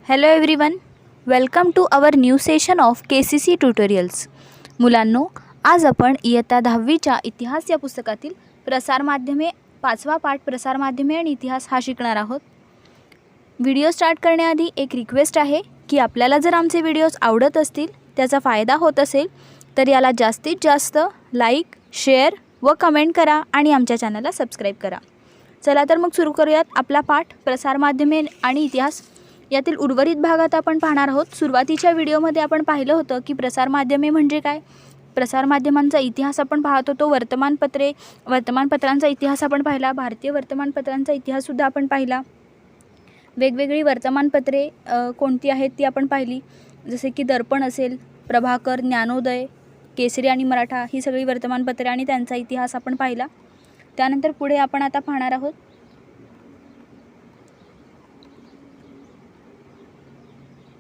Hello everyone, welcome to our new session of KCC tutorials. मुलांनो, आज आपण इयत्ता 10वीच्या इतिहास या पुस्तकातील प्रसारमाध्यमे 5वा पाठ प्रसारमाध्यमे आणि इतिहास हा शिकणार आहोत. व्हिडिओ स्टार्ट करण्याआधी एक रिक्वेस्ट आहे की आपल्याला जर आमचे व्हिडिओज आवडत असतील, त्याचा फायदा होत असेल तर याला जास्तीत जास्त लाईक, शेअर व कमेंट करा आणि आमच्या चॅनलला सबस्क्राईब करा. चला तर मग सुरू करूयात आपला पाठ प्रसारमाध्यमे आणि इतिहास. यातील उर्वरित भागात आपण पाहणार आहोत. सुरुवातीच्या व्हिडिओमध्ये आपण पाहिलं होतं की प्रसारमाध्यमे म्हणजे काय, प्रसारमाध्यमांचा इतिहास आपण पाहत होतो. वर्तमानपत्रांचा इतिहास आपण पाहिला, भारतीय वर्तमानपत्रांचा इतिहाससुद्धा आपण पाहिला. वेगवेगळी वर्तमानपत्रे कोणती आहेत ती आपण पाहिली, जसे की दर्पण असेल, प्रभाकर, ज्ञानोदय, केसरी आणि मराठा ही सगळी वर्तमानपत्रे आणि त्यांचा इतिहास आपण पाहिला. त्यानंतर पुढे आपण आता पाहणार आहोत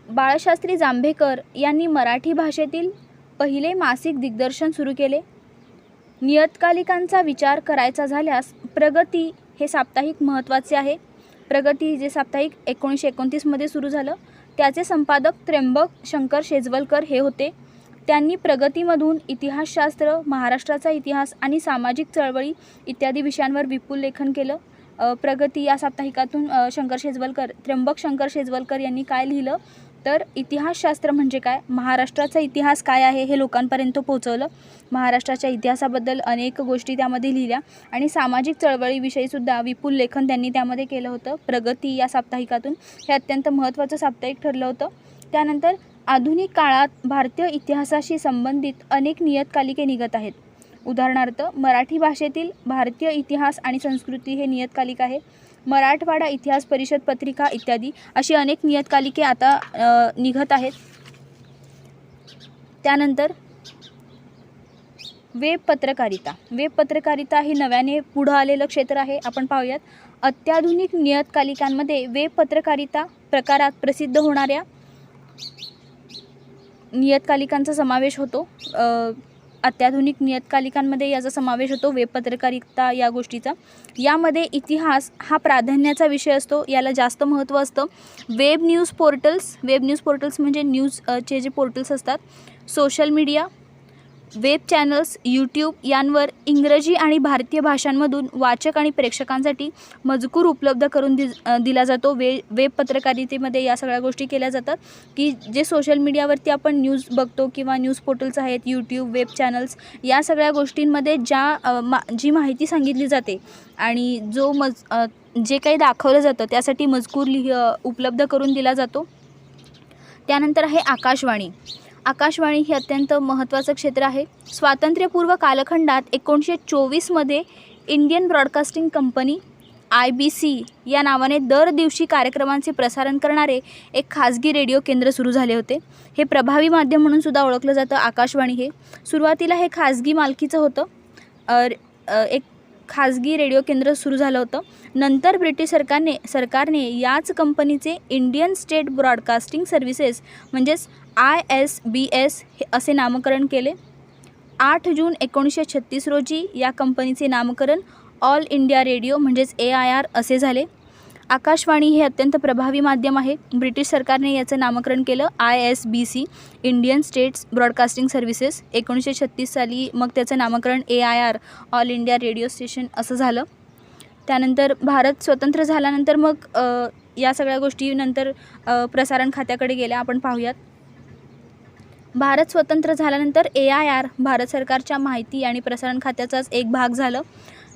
बाळशास्त्री जांभेकर यांनी मराठी भाषेतील पहिले मासिक दिग्दर्शन सुरू केले. नियतकालिकांचा विचार करायचा झाल्यास प्रगती हे साप्ताहिक महत्त्वाचे आहे. प्रगती जे साप्ताहिक 1929 मध्ये सुरू झालं, त्याचे संपादक त्र्यंबक शंकर शेजवलकर हे होते. त्यांनी प्रगतीमधून इतिहासशास्त्र, महाराष्ट्राचा इतिहास आणि सामाजिक चळवळी इत्यादी विषयांवर विपुल लेखन केलं. प्रगती या साप्ताहिकातून त्र्यंबक शंकर शेजवलकर यांनी काय लिहिलं तर इतिहासशास्त्र म्हणजे काय, महाराष्ट्राचा इतिहास काय आहे हे लोकांपर्यंत पोहोचवलं. महाराष्ट्राच्या इतिहासाबद्दल अनेक गोष्टी त्यामध्ये लिहिल्या आणि सामाजिक चळवळीविषयीसुद्धा विपुल लेखन त्यांनी त्यामध्ये केलं होतं. प्रगती या साप्ताहिकातून हे अत्यंत महत्त्वाचं साप्ताहिक ठरलं होतं. त्यानंतर आधुनिक काळात भारतीय इतिहासाशी संबंधित अनेक नियतकालिके निघत आहेत. उदाहरणार्थ मराठी भाषेतील भारतीय इतिहास आणि संस्कृती हे नियतकालिक आहे. मराठवाडा इतिहास परिषद पत्रिका इत्यादी अशी अनेक नियतकालिके आता निघत आहेत. त्यानंतर वेब पत्रकारिता ही नव्याने पुढं आलेलं क्षेत्र आहे. आपण पाहूयात. अत्याधुनिक नियतकालिकांमध्ये वेब पत्रकारिता प्रकारात प्रसिद्ध होणाऱ्या नियतकालिकांचा समावेश होतो. अत्याधुनिक नियतकालिकांमध्ये याचा समावेश होतो वेब पत्रकारिता या गोष्टीचा. यामध्ये इतिहास हा प्राधान्याचा विषय असतो, याला जास्त महत्त्व असतं. वेब न्यूज पोर्टल्स म्हणजे न्यूजचे जे पोर्टल्स असतात, social media, web channels, YouTube यांवर इंग्रजी आणि भारतीय भाषांमधून वाचक आणि प्रेक्षकांसाठी मजकूर उपलब्ध करून दिला जातो. वेब पत्रकारितेमध्ये या सगळ्या गोष्टी केल्या जातात की जे सोशल मीडियावरती आपण न्यूज बघतो किंवा न्यूज पोर्टल्स आहेत, यूट्यूब, वेब चॅनल्स या सगळ्या गोष्टींमध्ये जी माहिती सांगितली जाते आणि जे काही दाखवलं जातं त्यासाठी मजकूर उपलब्ध करून दिला जातो. त्यानंतर आहे आकाशवाणी हे अत्यंत महत्त्वाचं क्षेत्र आहे. स्वातंत्र्यपूर्व कालखंडात 1924 मध्ये इंडियन ब्रॉडकास्टिंग कंपनी IBC या नावाने दर दिवशी कार्यक्रमांचे प्रसारण करणारे एक खाजगी रेडिओ केंद्र सुरू झाले होते. हे प्रभावी माध्यम म्हणून सुद्धा ओळखलं जातं. आकाशवाणी हे सुरुवातीला हे खाजगी मालकीचं होतं. एक खाजगी रेडिओ केंद्र सुरू झालं होतं. नंतर ब्रिटिश सरकारने याच कंपनीचे इंडियन स्टेट ब्रॉडकास्टिंग सर्व्हिसेस म्हणजेच ISBS हे असे नामकरण केले. 8 जून 1936 रोजी या कंपनीचे नामकरण ऑल इंडिया रेडिओ म्हणजेच AIR असे झाले. आकाशवाणी हे अत्यंत प्रभावी माध्यम आहे. ब्रिटिश सरकारने याचं नामकरण केलं ISBC Indian states broadcasting services. 1936 साली मग त्याचं नामकरण AIR all India radio station असं झालं. त्यानंतर भारत स्वतंत्र झाल्यानंतर मग या सगळ्या गोष्टी नंतर प्रसारण खात्याकडे गेल्या. आपण पाहूयात. भारत स्वतंत्र झाल्यानंतर AIR भारत सरकारच्या माहिती आणि प्रसारण खात्याचाच एक भाग झालं.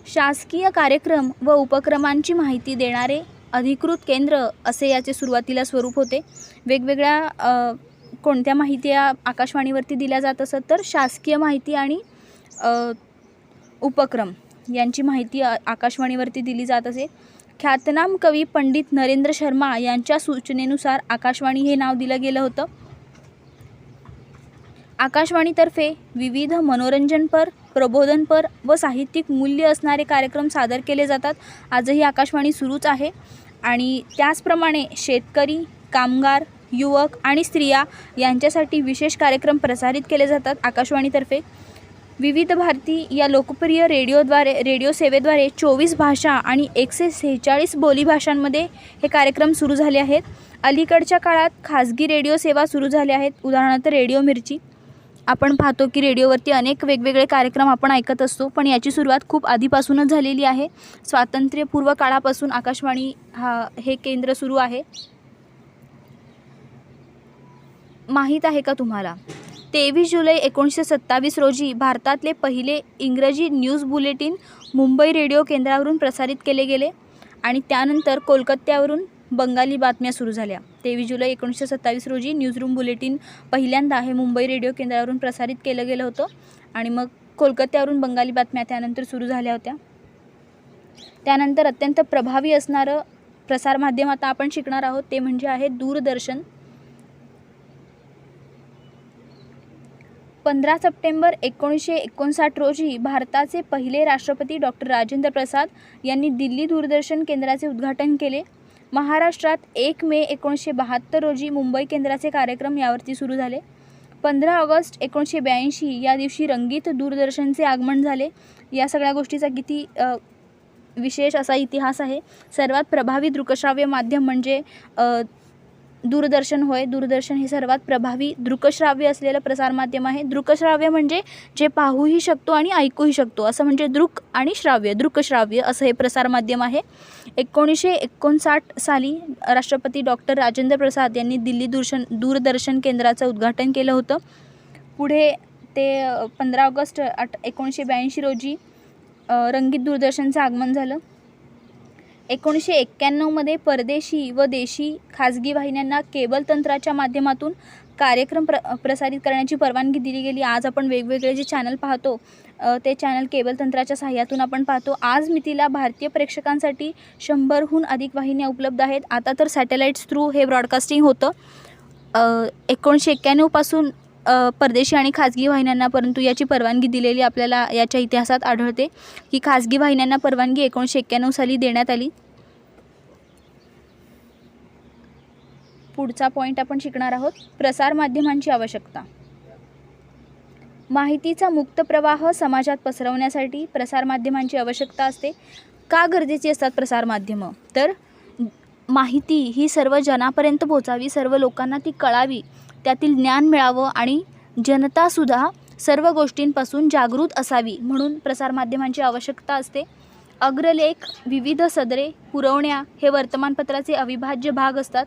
शासकीय कार्यक्रम व उपक्रमांची माहिती देणारे अधिकृत केंद्र असे याचे सुरुवातीला स्वरूप होते. वेगवेगळ्या कोणत्या माहिती या आकाशवाणीवरती दिल्या जात असत तर शासकीय माहिती आणि उपक्रम यांची माहिती आकाशवाणीवरती दिली जात असे. ख्यातनाम कवी पंडित नरेंद्र शर्मा यांच्या सूचनेनुसार आकाशवाणी हे नाव दिलं गेलं होतं. आकाशवाणीतर्फे विविध मनोरंजनपर, प्रबोधनपर व साहित्यिक मूल्य असणारे कार्यक्रम सादर केले जातात. आजही आकाशवाणी सुरूच आहे. आणि त्याचप्रमाणे शेतकरी, कामगार, युवक आणि स्त्रिया यांच्यासाठी विशेष कार्यक्रम प्रसारित केले जातात आकाशवाणीतर्फे. विविध भारती या लोकप्रिय रेडिओ सेवेद्वारे 24 भाषा आणि 146 बोलीभाषांमध्ये हे कार्यक्रम सुरू झाले आहेत. अलीकडच्या काळात खाजगी रेडिओ सेवा सुरू झाल्या आहेत. उदाहरणार्थ रेडिओ मिर्ची. आपण पाहतो की रेडिओवरती अनेक वेगवेगळे कार्यक्रम आपण ऐकत असतो, पण याची सुरुवात खूप आधीपासूनच झालेली आहे. स्वातंत्र्यपूर्व काळापासून आकाशवाणी हे केंद्र सुरू आहे. माहीत आहे का तुम्हाला 23 जुलै 1927 रोजी भारतातले पहिले इंग्रजी न्यूज बुलेटिन मुंबई रेडिओ केंद्रावरून प्रसारित केले गेले आणि त्यानंतर कोलकात्यावरून बंगाली बातम्या सुरू झाल्या. 23 जुलै 1927 रोजी न्यूजरूम बुलेटिन पहिल्यांदा हे मुंबई रेडिओ केंद्रावरून प्रसारित केलं गेलं होतं आणि मग कोलकात्यावरून बंगाली बातम्या त्यानंतर सुरू झाल्या होत्या. त्यानंतर अत्यंत प्रभावी असणारं प्रसारमाध्यम आता आपण शिकणार आहोत, ते म्हणजे आहे दूरदर्शन. 15 सप्टेंबर 1959 रोजी भारताचे पहिले राष्ट्रपती डॉक्टर राजेंद्र प्रसाद यांनी दिल्ली दूरदर्शन केंद्राचे उद्घाटन केले. महाराष्ट्रात 1 मे 1972 रोजी मुंबई केंद्राचे कार्यक्रम यावरती सुरू झाले. 15 ऑगस्ट 1982 या दिवशी रंगीत दूरदर्शनचे आगमन झाले. या सगळ्या गोष्टीचा किती विशेष असा इतिहास आहे. सर्वात प्रभावी दृकश्राव्य माध्यम म्हणजे दूरदर्शन होय. दूरदर्शन हे सर्वात प्रभावी दृकश्राव्य असलेलं प्रसारमाध्यम आहे. दृकश्राव्य म्हणजे जे पाहूही शकतो आणि ऐकूही शकतो, असं म्हणजे दृक आणि श्राव्य, दृकश्राव्य असं हे प्रसारमाध्यम आहे. 1959 साली राष्ट्रपती डॉक्टर राजेंद्र प्रसाद यांनी दिल्ली दूरदर्शन केंद्राचं उद्घाटन केलं होतं. पुढे ते 15 ऑगस्ट 1982 रोजी रंगीत दूरदर्शनचं आगमन झालं. 1991 परदेशी व देशी खाजगी वाहिन्यांना केबल तंत्राच्या माध्यमातून कार्यक्रम प्रसारित करण्याची परवानगी दिली गेली. आज आपण वेगवेगळे जे चॅनल पाहतो ते चॅनल केबल तंत्राच्या सहाय्यातून आपण पाहतो. आज मितीला भारतीय प्रेक्षकांसाठी 100हून अधिक वाहिन्या उपलब्ध आहेत. आता तर सॅटेलाईट्स थ्रू हे ब्रॉडकास्टिंग होतं. 1991 पासून परदेशी आणि खाजगी वाहिन्यांना परंतु याची परवानगी दिलेली आपल्याला याच्या इतिहासात आढळते की खाजगी वाहिन्यांना परवानगी 1991 साली देण्यात आली. पुढचा पॉईंट आपण शिकणार आहोत, प्रसारमाध्यमांची आवश्यकता. माहितीचा मुक्त प्रवाह समाजात पसरवण्यासाठी प्रसारमाध्यमांची आवश्यकता असते. का गरजेची असतात प्रसारमाध्यमं? तर माहिती ही सर्व जनापर्यंत पोहोचावी, सर्व लोकांना ती कळावी, त्यातील ज्ञान मिळावं आणि जनतासुद्धा सर्व गोष्टींपासून जागृत असावी म्हणून प्रसारमाध्यमांची आवश्यकता असते. अग्रलेख, विविध सदरे पुरवण्या हे वर्तमानपत्राचे अविभाज्य भाग असतात.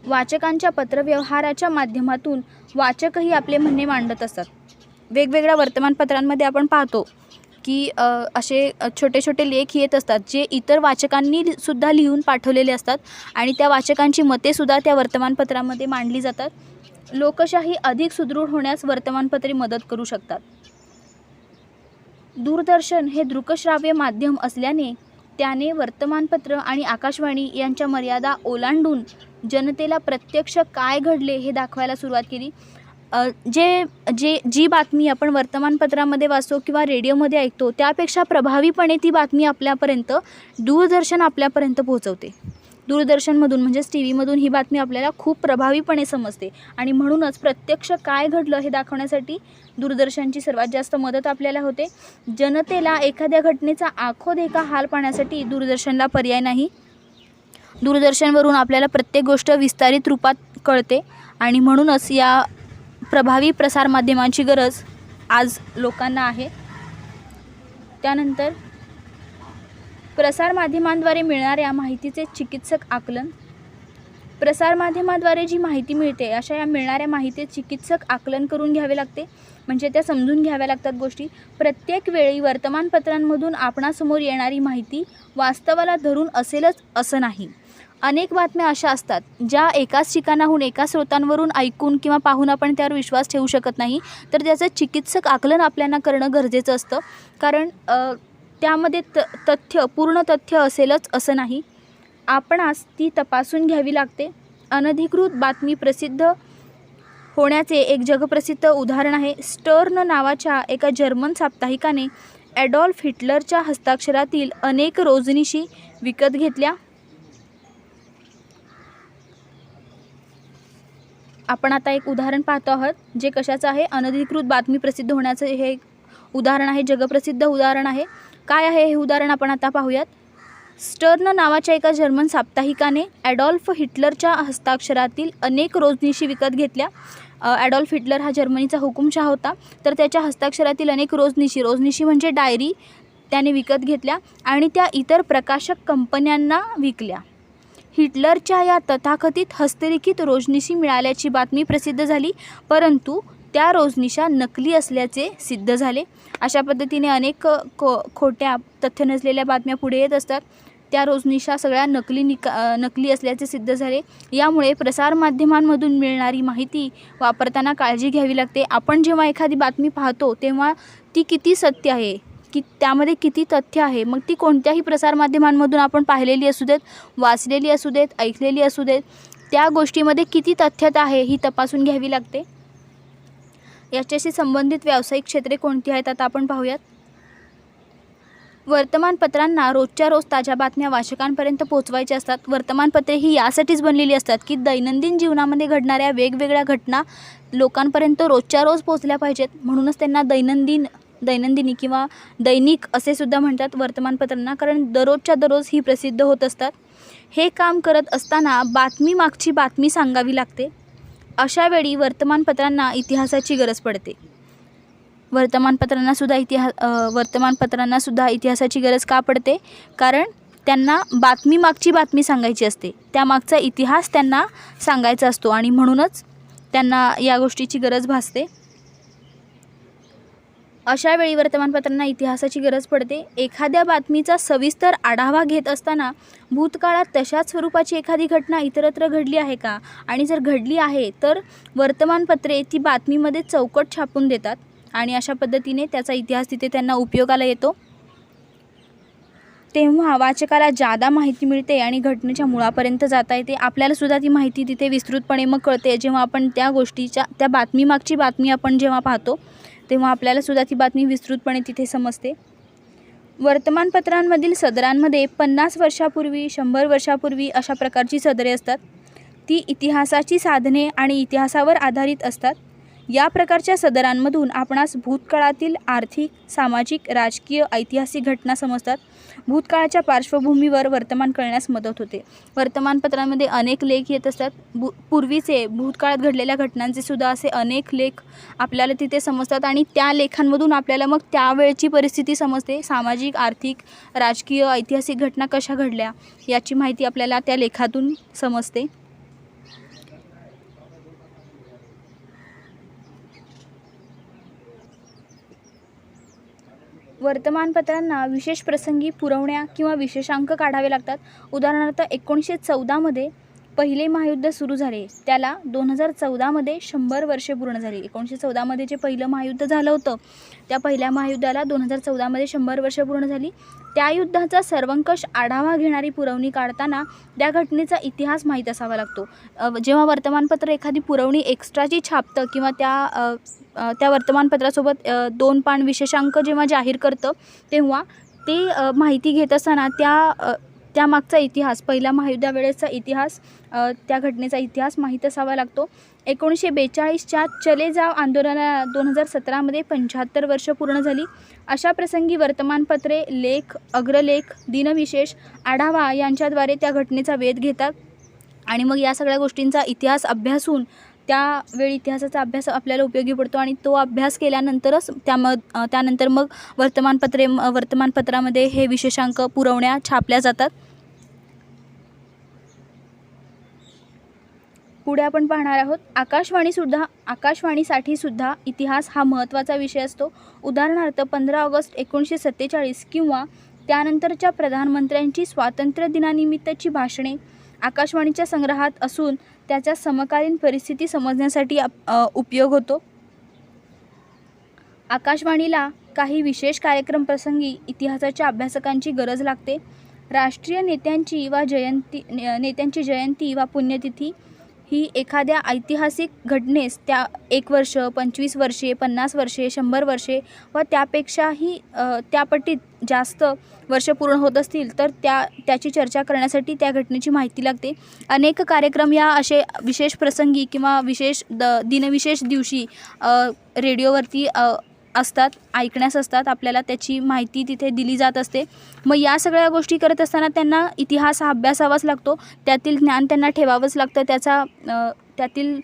वाचकांच्या पत्रव्यवहाराच्या माध्यमातून वाचकही आपले म्हणणे मांडत असतात. वेगवेगळ्या वर्तमानपत्रांमध्ये आपण पाहतो की असे छोटे छोटे लेख येत असतात जे इतर वाचकांनी सुद्धा लिहून पाठवलेले असतात आणि त्या वाचकांची मतेसुद्धा त्या वर्तमानपत्रामध्ये मांडली जातात. लोकशाही अधिक सुदृढ होण्यास वर्तमानपत्रे मदत करू शकतात. दूरदर्शन हे दृकश्राव्य माध्यम असल्याने त्याने वर्तमानपत्र आणि आकाशवाणी यांच्या मर्यादा ओलांडून जनतेला प्रत्यक्ष काय घडले हे दाखवायला सुरुवात केली. जी बातमी आपण वर्तमानपत्रामध्ये वाचतो किंवा रेडिओमध्ये ऐकतो त्यापेक्षा प्रभावीपणे ती बातमी दूरदर्शन आपल्यापर्यंत पोहोचवते. दूरदर्शनमधून म्हणजेच टी व्हीमधून ही बातमी आपल्याला खूप प्रभावीपणे समजते आणि म्हणूनच प्रत्यक्ष काय घडलं हे दाखवण्यासाठी दूरदर्शनची सर्वात जास्त मदत आपल्याला होते. जनतेला एखाद्या घटनेचा आखोदेखा हाल पाहण्यासाठी दूरदर्शनला पर्याय नाही. दूरदर्शनवरून आपल्याला प्रत्येक गोष्ट विस्तारित रूपात कळते आणि म्हणूनच या प्रभावी प्रसारमाध्यमांची गरज आज लोकांना आहे. त्यानंतर प्रसारमाध्यमांद्वारे मिळणाऱ्या माहितीचे चिकित्सक आकलन. प्रसारमाध्यमाद्वारे जी माहिती मिळते अशा या मिळणाऱ्या माहितीचे चिकित्सक आकलन करून घ्यावे लागते, म्हणजे त्या समजून घ्याव्या लागतात गोष्टी. प्रत्येक वेळी वर्तमानपत्रांमधून आपणासमोर येणारी माहिती वास्तवाला धरून असेलच असं नाही. अनेक बातम्या अशा असतात ज्या एकाच ठिकाणाहून एका स्रोतांवरून ऐकून किंवा पाहून आपण त्यावर विश्वास ठेवू शकत नाही, तर त्याचं चिकित्सक आकलन आपल्याला करणं गरजेचं असतं. कारण त्यामध्ये पूर्ण तथ्य असेलच असं नाही. आपणास ती तपासून घ्यावी लागते. अनधिकृत बातमी प्रसिद्ध होण्याचे एक जगप्रसिद्ध उदाहरण आहे. स्टर्न नावाच्या एका जर्मन साप्ताहिकाने ॲडॉल्फ हिटलरच्या हस्ताक्षरातील अनेक रोजनिशी विकत घेतल्या. आपण आता एक उदाहरण पाहतो आहोत, जे कशाचं आहे, अनधिकृत बातमी प्रसिद्ध होण्याचं हे एक उदाहरण आहे, जगप्रसिद्ध उदाहरण आहे. काय आहे हे उदाहरण आपण आता पाहूयात. स्टर्न नावाच्या एका जर्मन साप्ताहिकाने ॲडॉल्फ हिटलरच्या हस्ताक्षरातील अनेक रोजनिशी विकत घेतल्या. ॲडॉल्फ हिटलर हा जर्मनीचा हुकुमशहा होता, तर त्याच्या हस्ताक्षरातील अनेक रोजनिशी म्हणजे डायरी त्याने विकत घेतल्या आणि त्या इतर प्रकाशक कंपन्यांना विकल्या. हिटलरच्या या तथाकथित हस्तलिखित रोजनिशी मिळाल्याची बातमी प्रसिद्ध झाली, परंतु त्या रोजनिशा नकली असल्याचे सिद्ध झाले. अशा पद्धतीने अनेक खोट्या तथ्य नसलेल्या बातम्या पुढे येत असतात. त्या रोजनिशा सगळ्या नकली असल्याचे सिद्ध झाले. यामुळे प्रसारमाध्यमांमधून मिळणारी माहिती वापरताना काळजी घ्यावी लागते. आपण जेव्हा एखादी बातमी पाहतो तेव्हा ती किती सत्य आहे, की त्यामध्ये किती तथ्य आहे, मग ती कोणत्याही प्रसारमाध्यमांमधून आपण पाहिलेली असू देत, वाचलेली असू देत, ऐकलेली असू देत, त्या गोष्टीमध्ये किती तथ्यता आहे ही तपासून घ्यावी लागते. याच्याशी संबंधित व्यावसायिक क्षेत्रे कोणती आहेत आता आपण पाहूयात. वर्तमानपत्रांना रोजच्या रोज ताज्या बातम्या वाचकांपर्यंत पोहोचवायच्या असतात. वर्तमानपत्रे ही यासाठीच बनलेली असतात की दैनंदिन जीवनामध्ये घडणाऱ्या वेगवेगळ्या घटना लोकांपर्यंत रोजच्या रोज पोहोचल्या पाहिजेत. म्हणूनच त्यांना दैनंदिनी किंवा दैनिक असे सुद्धा म्हणतात वर्तमानपत्रांना, कारण दररोजच्या दररोज ही प्रसिद्ध होत असतात. हे काम करत असताना बातमीमागची बातमी सांगावी लागते. अशा वेळी वर्तमानपत्रांना इतिहासाची गरज पडते. वर्तमानपत्रांना सुद्धा इतिहासाची गरज का पडते? कारण त्यांना बातमीमागची बातमी सांगायची असते, त्यामागचा इतिहास त्यांना सांगायचा असतो आणि म्हणूनच त्यांना या गोष्टीची गरज भासते. अशा वेळी वर्तमानपत्रांना इतिहासाची गरज पडते. एखाद्या बातमीचा सविस्तर आढावा घेत असताना भूतकाळात तशाच स्वरूपाची एखादी घटना इतरत्र घडली आहे का, आणि जर घडली आहे तर वर्तमानपत्रे ती बातमीमध्ये चौकट छापून देतात आणि अशा पद्धतीने त्याचा इतिहास तिथे त्यांना उपयोगाला येतो. तेव्हा वाचकाला जादा माहिती मिळते आणि घटनेच्या मुळापर्यंत जाता येते. आपल्याला सुद्धा ती माहिती तिथे विस्तृतपणे मग कळते. जेव्हा आपण त्या बातमीमागची बातमी आपण जेव्हा पाहतो तेव्हा आपल्याला सुद्धा ती बातमी विस्तृतपणे तिथे समजते. वर्तमानपत्रांमधील सदरांमध्ये 50 वर्षापूर्वी 100 वर्षापूर्वी अशा प्रकारची सदरे असतात. ती इतिहासाची साधने आणि इतिहासावर आधारित असतात. या प्रकारच्या सदरांमधून आपणास भूतकाळातील आर्थिक, सामाजिक, राजकीय, ऐतिहासिक घटना समजतात. भूतकाळाच्या पार्श्वभूमीवर वर्तमान कळण्यास मदत होते. वर्तमानपत्रांमध्ये अनेक लेख येत असतात. पूर्वीचे भूतकाळात घडलेल्या घटनांचे सुद्धा असे अनेक लेख आपल्याला तिथे समजतात आणि त्या लेखांमधून आपल्याला मग त्यावेळची परिस्थिती समजते. सामाजिक, आर्थिक, राजकीय, ऐतिहासिक घटना कशा घडल्या याची माहिती आपल्याला त्या लेखातून समजते. वर्तमानपत्रांना विशेष प्रसंगी पुरवण्या किंवा विशेषांक काढावे लागतात. उदाहरणार्थ 1914मध्ये पहिले महायुद्ध सुरू झाले, त्याला 2014मध्ये 100 वर्षे पूर्ण झाली. 1914मध्ये जे पहिलं महायुद्ध झालं होतं त्या पहिल्या महायुद्धाला 2014मध्ये 100 वर्षे पूर्ण झाली. त्या युद्धाचा सर्वंकष आढावा घेणारी पुरवणी काढताना त्या घटनेचा इतिहास माहीत असावा लागतो. जेव्हा वर्तमानपत्र एखादी पुरवणी एक्स्ट्राची छापतं किंवा त्या वर्तमानपत्रासोबत 2 पान विशेषांक जेव्हा जाहीर करतं तेव्हा ते माहिती घेत असताना त्यामागचा इतिहास, पहिल्या महायुद्धावेळेचा इतिहास, त्या घटनेचा इतिहास माहीत असावा लागतो. 1942च्या चले जाव आंदोलनाला 2017मध्ये 75 वर्ष पूर्ण झाली. अशा प्रसंगी वर्तमानपत्रे लेख, अग्रलेख, दिनविशेष, आढावा यांच्याद्वारे त्या घटनेचा वेध घेतात आणि मग या सगळ्या गोष्टींचा इतिहास अभ्यासून त्यावेळी इतिहासाचा अभ्यास आपल्याला उपयोगी पडतो आणि तो अभ्यास केल्यानंतरच त्यानंतर मग वर्तमानपत्रामध्ये हे विशेषांक, पुरवण्या छापल्या जातात. पुढे आपण पाहणार आहोत आकाशवाणीसाठी सुद्धा इतिहास हा महत्त्वाचा विषय असतो. उदाहरणार्थ 15 ऑगस्ट 1947 किंवा त्यानंतरच्या प्रधानमंत्र्यांची स्वातंत्र्य दिनानिमित्तची भाषणे आकाशवाणीच्या संग्रहात असून त्याचा समकालीन परिस्थिती समजण्यासाठी उपयोग होतो. आकाशवाणीला काही विशेष कार्यक्रम प्रसंगी इतिहासाच्या अभ्यासकांची गरज लागते. राष्ट्रीय नेत्यांची जयंती वा पुण्यतिथी, ही एखाद्या ऐतिहासिक घटनेस त्या 1 वर्ष, 25 वर्षे, 50 वर्षे, 100 वर्षे व त्यापेक्षाही त्या पटीत जास्त वर्ष पूर्ण होत असतील तर त्याची चर्चा करण्यासाठी त्या घटनेची माहिती लागते. अनेक कार्यक्रम या असे विशेष प्रसंगी किंवा दिनविशेष दिवशी रेडिओवरती असतात, ऐकण्यास असतात. आपल्याला त्याची माहिती तिथे दिली जात असते. मग या सगळ्या गोष्टी करत असताना त्यांना इतिहास हा अभ्यासावाच लागतो. त्यातील ज्ञान त्यांना ठेवावंच लागतं. त्यातील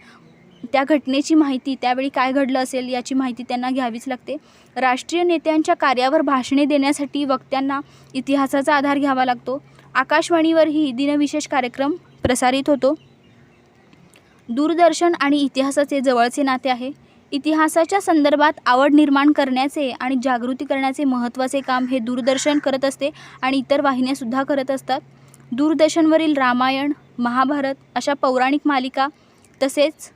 त्या घटनेची माहिती, त्यावेळी काय घडलं असेल याची माहिती त्यांना घ्यावीच लागते. राष्ट्रीय नेत्यांच्या कार्यावर भाषणे देण्यासाठी वक्त्यांना इतिहासाचा आधार घ्यावा लागतो. आकाशवाणीवरही दिनविशेष कार्यक्रम प्रसारित होतो. दूरदर्शन आणि इतिहासाचे जवळचे नाते आहे. इतिहासाच्या संदर्भात आवड निर्माण करण्याचे आणि जागृती करण्याचे महत्त्वाचे काम हे दूरदर्शन करत असते आणि इतर वाहिन्यासुद्धा करत असतात. दूरदर्शनवरील रामायण, महाभारत अशा पौराणिक मालिका तसेच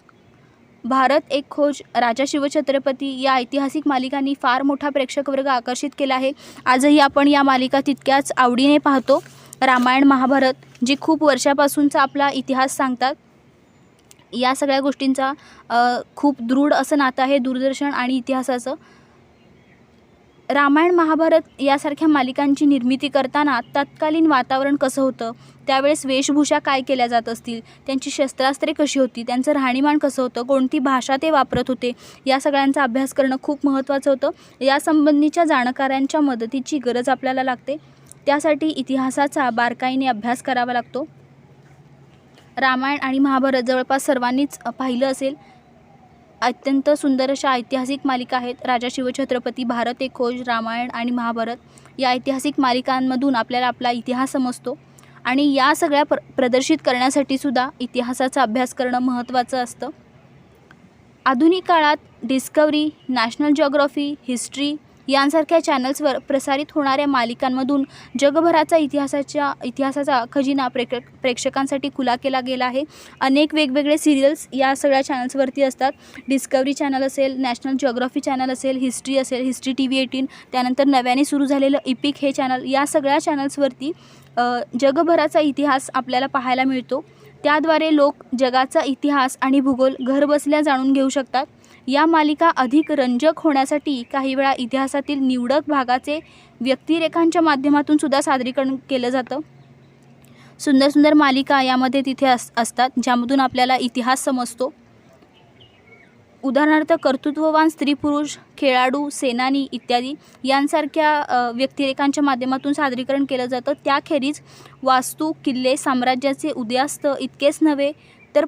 भारत एक खोज, राजा शिवछत्रपती या ऐतिहासिक मालिकांनी फार मोठा प्रेक्षक वर्ग आकर्षित केला आहे. आजही आपण या मालिका तितक्याच आवडीने पाहतो. रामायण, महाभारत जे खूप वर्षापासूनचा आपला इतिहास सांगतात. या सगळ्या गोष्टींचा खूप दृढ असं नातं आहे दूरदर्शन आणि इतिहासाचं. रामायण, महाभारत यासारख्या मालिकांची निर्मिती करताना तत्कालीन वातावरण कसं होतं, त्यावेळेस वेशभूषा काय केल्या जात असतील, त्यांची शस्त्रास्त्रे कशी होती, त्यांचं राहणीमान कसं होतं, कोणती भाषा ते वापरत होते, या सगळ्यांचा अभ्यास करणं खूप महत्त्वाचं होतं. यासंबंधीच्या जाणकारांच्या मदतीची गरज आपल्याला लागते. त्यासाठी इतिहासाचा बारकाईने अभ्यास करावा लागतो. रामायण आणि महाभारत जवळपास सर्वांनीच पाहिलं असेल. अत्यंत सुंदर अशा ऐतिहासिक मालिका आहेत. राजा शिवछत्रपती, भारत एक खोज, रामायण आणि महाभारत या ऐतिहासिक मालिकांमधून आपल्याला आपला इतिहास समजतो आणि या सगळ्या प्रदर्शित करण्यासाठी सुद्धा इतिहासाचा अभ्यास करणं महत्त्वाचं असतं. आधुनिक काळात डिस्कवरी, नॅशनल जिओग्राफी, हिस्ट्री यांसारख्या चॅनल्सवर प्रसारित होणाऱ्या मालिकांमधून जगभराचा इतिहासाचा खजिना प्रेक्षकांसाठी खुला केला गेला आहे. अनेक वेगवेगळे सिरियल्स या सगळ्या चॅनल्सवरती असतात. डिस्कवरी चॅनल असेल, नॅशनल जिओग्राफी चॅनल असेल, हिस्ट्री असेल, हिस्ट्री TV 18, त्यानंतर नव्याने सुरू झालेलं इपिक हे चॅनल, या सगळ्या चॅनल्सवरती जगभराचा इतिहास आपल्याला पाहायला मिळतो. त्याद्वारे लोक जगाचा इतिहास आणि भूगोल घरबसल्या जाणून घेऊ शकतात. या मालिका अधिक रंजक होण्यासाठी काही वेळा इतिहासातील निवडक भागाचे व्यक्तिरेखांच्या माध्यमातून सुद्धा सादरीकरण केलं जातं. सुंदर सुंदर मालिका यामध्ये तिथे असतात ज्यामधून आपल्याला इतिहास समजतो. उदाहरणार्थ कर्तृत्ववान स्त्री पुरुष, खेळाडू, सेनानी इत्यादी यांसारख्या व्यक्तिरेखांच्या माध्यमातून सादरीकरण केलं जातं. त्याखेरीज वास्तू, किल्ले, साम्राज्याचे उदयास्त इतकेच नव्हे तर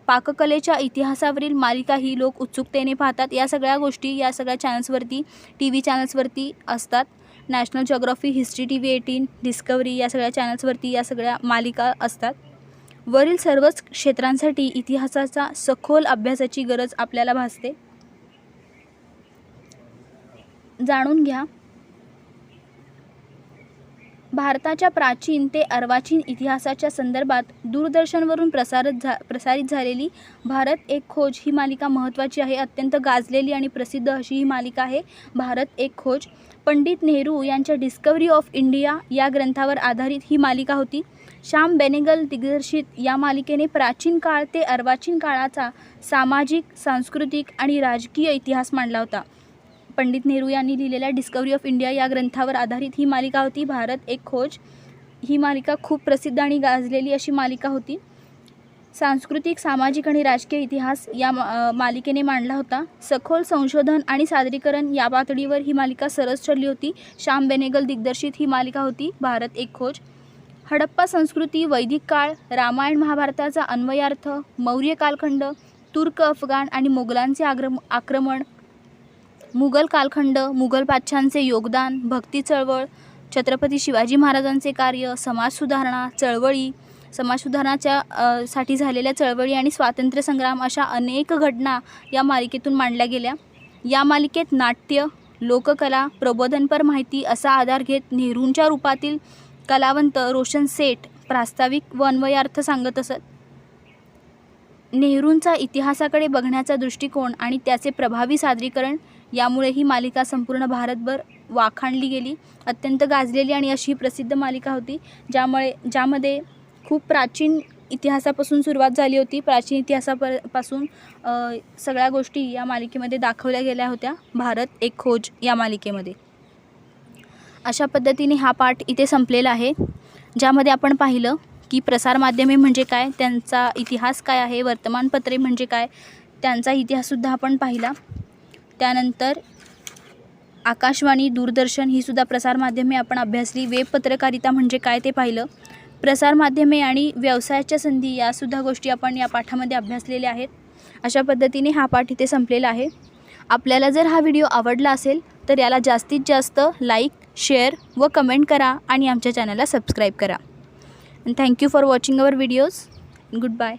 पाककलेच्या इतिहासावरील मालिकाही लोक उत्सुकतेने पाहतात. या सगळ्या गोष्टी या सगळ्या चॅनल्सवरती, TV चॅनल्सवरती असतात. National geography, history TV 18, discovery या सगळ्या चॅनल्सवरती या सगळ्या मालिका असतात. वरील सर्वच क्षेत्रांसाठी इतिहासाचा सखोल अभ्यासाची गरज आपल्याला भासते. जाणून घ्या. भारताच्या प्राचीन ते अर्वाचीन इतिहासाच्या संदर्भात दूरदर्शनवरून प्रसारित झालेली भारत एक खोज ही मालिका महत्त्वाची आहे. अत्यंत गाजलेली आणि प्रसिद्ध अशी ही मालिका आहे भारत एक खोज. पंडित नेहरू यांच्या डिस्कवरी ऑफ इंडिया या ग्रंथावर आधारित ही मालिका होती. श्याम बेनेगल दिग्दर्शित या मालिकेने प्राचीन काळ ते अर्वाचीन काळाचा सामाजिक, सांस्कृतिक आणि राजकीय इतिहास मांडला होता. पंडित नेहरू यांनी लिहिलेल्या डिस्कवरी ऑफ इंडिया या ग्रंथावर आधारित ही मालिका होती भारत एक खोज. ही मालिका खूप प्रसिद्ध आणि गाजलेली अशी मालिका होती. सांस्कृतिक, सामाजिक आणि राजकीय इतिहास या मालिकेने मांडला होता. सखोल संशोधन आणि सादरीकरण या पातळीवर ही मालिका सरस ठरली होती. श्याम बेनेगल दिग्दर्शित ही मालिका होती भारत एक खोज. हडप्पा संस्कृती, वैदिक काळ, रामायण महाभारताचा अन्वयार्थ, मौर्य कालखंड, तुर्क, अफगाण आणि मोगलांचे आक्रमण, मुघल कालखंड, मुघल बादशाहांचे योगदान, भक्ती चळवळ, छत्रपती शिवाजी महाराजांचे कार्य, समाजसुधारणाच्या साठी झालेल्या चळवळी आणि स्वातंत्र्य संग्राम अशा अनेक घटना या मालिकेतून मांडल्या गेल्या. या मालिकेत नाट्य, लोककला, प्रबोधनपर माहिती असा आधार घेत नेहरूंच्या रूपातील कलावंत रोशन सेठ प्रास्ताविक व अन्वयार्थ सांगत असत. नेहरूंचा इतिहासाकडे बघण्याचा दृष्टिकोन आणि त्याचे प्रभावी सादरीकरण यामुळे ही मालिका संपूर्ण भारतभर वाखाणली गेली. अत्यंत गाजलेली आणि अशी प्रसिद्ध मालिका होती ज्यामध्ये खूप प्राचीन इतिहासापासून सुरुवात झाली होती. प्राचीन इतिहासापासून सगळ्या गोष्टी या मालिकेमध्ये दाखवल्या गेल्या होत्या. भारत एक खोज या मालिकेमध्ये. अशा पद्धतीने हा पाठ इथे संपलेला आहे, ज्यामध्ये आपण पाहिलं की प्रसारमाध्यमे म्हणजे काय, त्यांचा इतिहास काय आहे, वर्तमानपत्रे म्हणजे काय, त्यांचा इतिहाससुद्धा आपण पाहिला. त्यानंतर आकाशवाणी, दूरदर्शन ही सुद्धा प्रसारमाध्यमे आपण अभ्यासली. वेब पत्रकारिता म्हणजे काय ते पाहिलं. प्रसारमाध्यमे आणि व्यवसायाच्या संधी यासुद्धा गोष्टी आपण या पाठामध्ये अभ्यासलेल्या आहेत. अशा पद्धतीने हा पाठ इथे संपलेला आहे. आपल्याला जर हा व्हिडिओ आवडला असेल तर याला जास्तीत जास्त लाईक, शेअर व कमेंट करा आणि आमच्या चॅनलला सबस्क्राईब करा. And thank you for watching our videos. Goodbye.